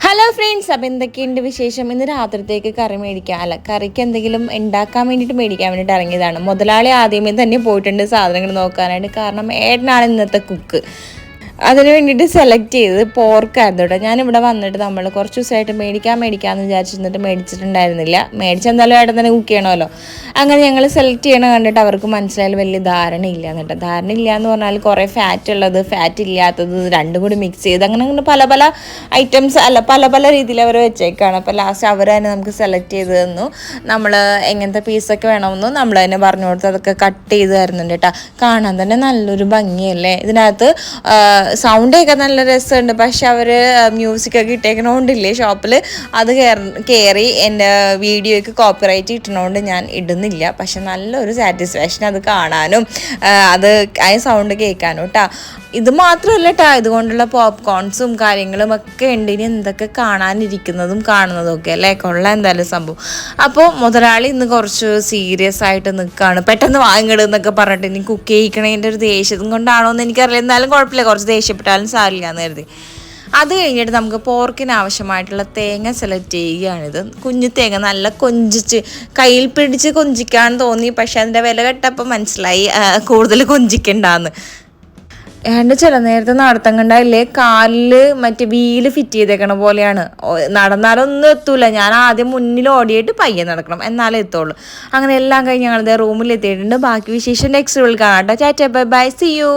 Hello friends, അപ്പോൾ എന്തൊക്കെയുണ്ട് വിശേഷം? ഇന്ന് രാത്രിത്തേക്ക് കറി മേടിക്കാം, അല്ല കറിക്ക് എന്തെങ്കിലും ഉണ്ടാക്കാൻ വേണ്ടിയിട്ട് മേടിക്കാൻ വേണ്ടിയിട്ട് ഇറങ്ങിയതാണ്. മുതലാളി ആദ്യമേ തന്നെ പോയിട്ടുണ്ട് സാധനങ്ങൾ നോക്കാനായിട്ട്. കാരണം ഏട്ടനാണ് ഇന്നത്തെ കുക്ക്. അതിന് വേണ്ടിയിട്ട് സെലക്ട് ചെയ്തത് പോർക്കായിരുന്നു കേട്ടോ. ഞാനിവിടെ വന്നിട്ട് നമ്മൾ കുറച്ച് ദിവസമായിട്ട് മേടിക്കാമെന്ന് വിചാരിച്ചിരുന്നിട്ട് മേടിച്ചിട്ടുണ്ടായിരുന്നില്ല. മേടിച്ചെന്തായാലും ഏട്ടൻ തന്നെ കുക്ക് ചെയ്യണമല്ലോ. അങ്ങനെ ഞങ്ങൾ സെലക്ട് ചെയ്യണ കണ്ടിട്ട് അവർക്ക് മനസ്സിലായാലും വലിയ ധാരണയില്ല എന്നിട്ട്. ധാരണയില്ല എന്ന് പറഞ്ഞാൽ കുറേ ഫാറ്റ് ഉള്ളത്, ഫാറ്റ് ഇല്ലാത്തത് രണ്ടും കൂടി മിക്സ് ചെയ്ത് അങ്ങനെ പല പല ഐറ്റംസ് പല രീതിയിൽ അവർ വെച്ചേക്കാണ്. അപ്പോൾ ലാസ്റ്റ് അവർ തന്നെ നമുക്ക് സെലക്ട് ചെയ്ത് തന്നു. നമ്മൾ എങ്ങനത്തെ പീസൊക്കെ വേണമെന്നും നമ്മൾ തന്നെ പറഞ്ഞു കൊടുത്ത് അതൊക്കെ കട്ട് ചെയ്ത് തരുന്നുണ്ട് കേട്ടോ. കാണാൻ തന്നെ നല്ലൊരു ഭംഗിയല്ലേ. ഇതിനകത്ത് സൗണ്ടൊക്കെ നല്ല രസമുണ്ട്. പക്ഷെ അവർ മ്യൂസിക്കൊക്കെ ഇട്ടേക്കണോണ്ടില്ലേ ഷോപ്പിൽ, അത് കയറി എൻ്റെ വീഡിയോയ്ക്ക് കോപ്പിറൈറ്റ് കിട്ടണോണ്ട് ഞാൻ ഇടുന്നില്ല. പക്ഷെ നല്ലൊരു സാറ്റിസ്ഫാക്ഷൻ അത് കാണാനും അത് ആ സൗണ്ട് കേൾക്കാനും കേട്ടോ. ഇത് മാത്രമല്ല കേട്ടോ, ഇതുകൊണ്ടുള്ള പോപ്കോൺസും കാര്യങ്ങളും ഒക്കെ ഉണ്ട്. ഇനി എന്തൊക്കെ കാണാനിരിക്കുന്നതും കാണുന്നതും ഒക്കെ അല്ലേ, കൊള്ളാം എന്തായാലും സംഭവം. അപ്പോൾ മുതലാളി ഇന്ന് കുറച്ച് സീരിയസ് ആയിട്ട് നിൽക്കുകയാണ്. പെട്ടെന്ന് വാങ്ങിടുന്നൊക്കെ പറഞ്ഞിട്ട് ഇനി കുക്ക് ചെയ്യിക്കണതിൻ്റെ ഒരു ദേഷ്യം കൊണ്ടാണോ എന്ന് എനിക്കറിയില്ല. എന്നാലും കുഴപ്പമില്ല, കുറച്ച് ദേഷ്യപ്പെട്ടാലും സാരില്ല എന്ന് കരുതി. അത് കഴിഞ്ഞിട്ട് നമുക്ക് പോർക്കിന് ആവശ്യമായിട്ടുള്ള തേങ്ങ സെലക്ട് ചെയ്യുകയാണിത്. കുഞ്ഞു തേങ്ങ നല്ല കൊഞ്ചിച്ച് കയ്യിൽ പിടിച്ച് കൊഞ്ചിക്കാൻ തോന്നി. പക്ഷെ അതിൻ്റെ വില കേട്ടപ്പോൾ മനസ്സിലായി കൂടുതൽ കൊഞ്ചിക്കണ്ടാന്ന്. ഏണ്ട് ചില നേരത്തെ നടത്തം കണ്ടായില്ലേ, കാലിൽ മറ്റേ വീല് ഫിറ്റ് ചെയ്തേക്കണ പോലെയാണ്. നടന്നാലൊന്നും എത്തൂല. ഞാൻ ആദ്യം മുന്നിൽ ഓടിയിട്ട് പയ്യെ നടക്കണം, എന്നാലേ എത്തുള്ളൂ. അങ്ങനെ എല്ലാം കഴിഞ്ഞ് ഞങ്ങളുടെ റൂമിൽ എത്തിയിട്ടുണ്ട്. ബാക്കി വിശേഷം നെക്സ്റ്റ് വീട്ടിൽ കാണാം കേട്ടോ. Tata, bye bye, see U.